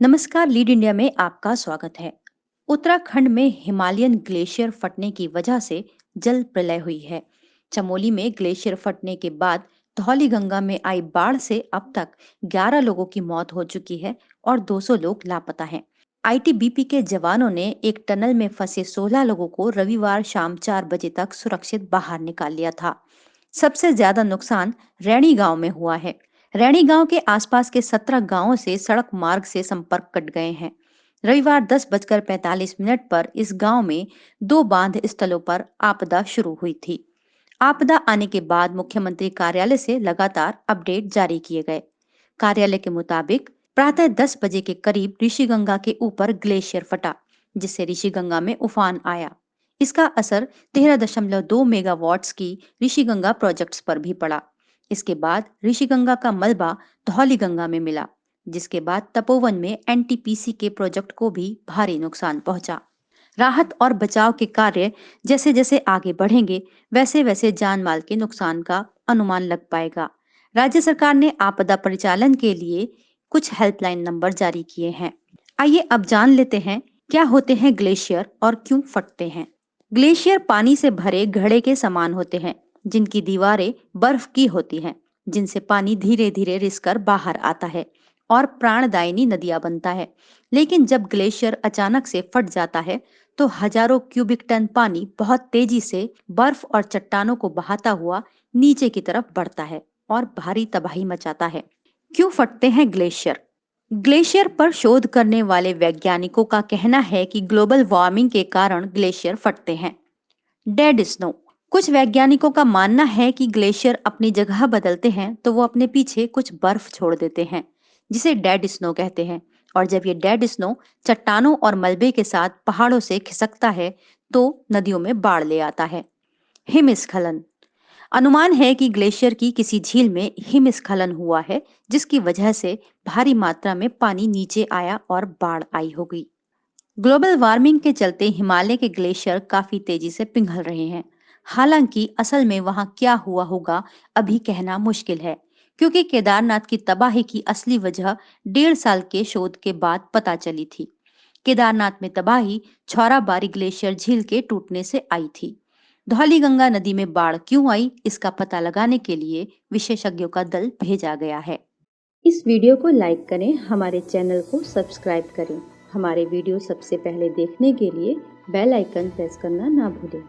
नमस्कार, lead India में आपका स्वागत है। उत्तराखंड में हिमालयन ग्लेशियर फटने की वजह से जल प्रलय हुई है। चमोली में ग्लेशियर फटने के बाद धौलीगंगा में आई बाढ़ से अब तक 11 लोगों की मौत हो चुकी है और 200 लोग लापता हैं। आईटीबीपी के जवानों ने एक टनल में फंसे 16 लोगों को रविवार शाम 4 बजे तक सुरक्षित बाहर निकाल लिया था। सबसे ज्यादा नुकसान रैणी गांव में हुआ है। रैणी गांव के आसपास के 17 गांवों से सड़क मार्ग से संपर्क कट गए हैं। रविवार 10:45 पर इस गांव में 2 बांध स्थलों पर आपदा शुरू हुई थी। आपदा आने के बाद मुख्यमंत्री कार्यालय से लगातार अपडेट जारी किए गए। कार्यालय के मुताबिक प्रातः 10 बजे के करीब ऋषिगंगा के ऊपर ग्लेशियर फटा, जिससे ऋषिगंगा में उफान आया। इसका असर 13.2 मेगावाट्स की ऋषिगंगा प्रोजेक्ट्स पर भी पड़ा। इसके बाद ऋषिगंगा का मलबा धौलीगंगा में मिला, जिसके बाद तपोवन में एनटीपीसी के प्रोजेक्ट को भी भारी नुकसान पहुंचा। राहत और बचाव के कार्य जैसे जैसे आगे बढ़ेंगे, वैसे वैसे जान माल के नुकसान का अनुमान लग पाएगा। राज्य सरकार ने आपदा परिचालन के लिए कुछ हेल्पलाइन नंबर जारी किए हैं। आइए अब जान लेते हैं क्या होते हैं ग्लेशियर और क्यों फटते हैं। ग्लेशियर पानी से भरे घड़े के समान होते हैं, जिनकी दीवारें बर्फ की होती हैं, जिनसे पानी धीरे धीरे रिसकर बाहर आता है और प्राणदायिनी नदियां बनता है। लेकिन जब ग्लेशियर अचानक से फट जाता है तो हजारों क्यूबिक टन पानी बहुत तेजी से बर्फ और चट्टानों को बहाता हुआ नीचे की तरफ बढ़ता है और भारी तबाही मचाता है। क्यों फटते हैं ग्लेशियर? ग्लेशियर पर शोध करने वाले वैज्ञानिकों का कहना है कि ग्लोबल वार्मिंग के कारण ग्लेशियर फटते हैं। Dead snow. कुछ वैज्ञानिकों का मानना है कि ग्लेशियर अपनी जगह बदलते हैं तो वो अपने पीछे कुछ बर्फ छोड़ देते हैं, जिसे डेड स्नो कहते हैं। और जब ये डेड स्नो चट्टानों और मलबे के साथ पहाड़ों से खिसकता है तो नदियों में बाढ़ ले आता है। हिमस्खलन। अनुमान है कि ग्लेशियर की किसी झील में हिमस्खलन हुआ है, जिसकी वजह से भारी मात्रा में पानी नीचे आया और बाढ़ आई होगी। ग्लोबल वार्मिंग के चलते हिमालय के ग्लेशियर काफी तेजी से पिघल रहे हैं। हालांकि असल में वहां क्या हुआ होगा अभी कहना मुश्किल है, क्योंकि केदारनाथ की तबाही की असली वजह 1.5 साल के शोध के बाद पता चली थी। केदारनाथ में तबाही छौराबारी ग्लेशियर झील के टूटने से आई थी। धौलीगंगा नदी में बाढ़ क्यों आई, इसका पता लगाने के लिए विशेषज्ञों का दल भेजा गया है। इस वीडियो को लाइक करें, हमारे चैनल को सब्सक्राइब करें। हमारे वीडियो सबसे पहले देखने के लिए बेल आइकन प्रेस करना ना भूलें।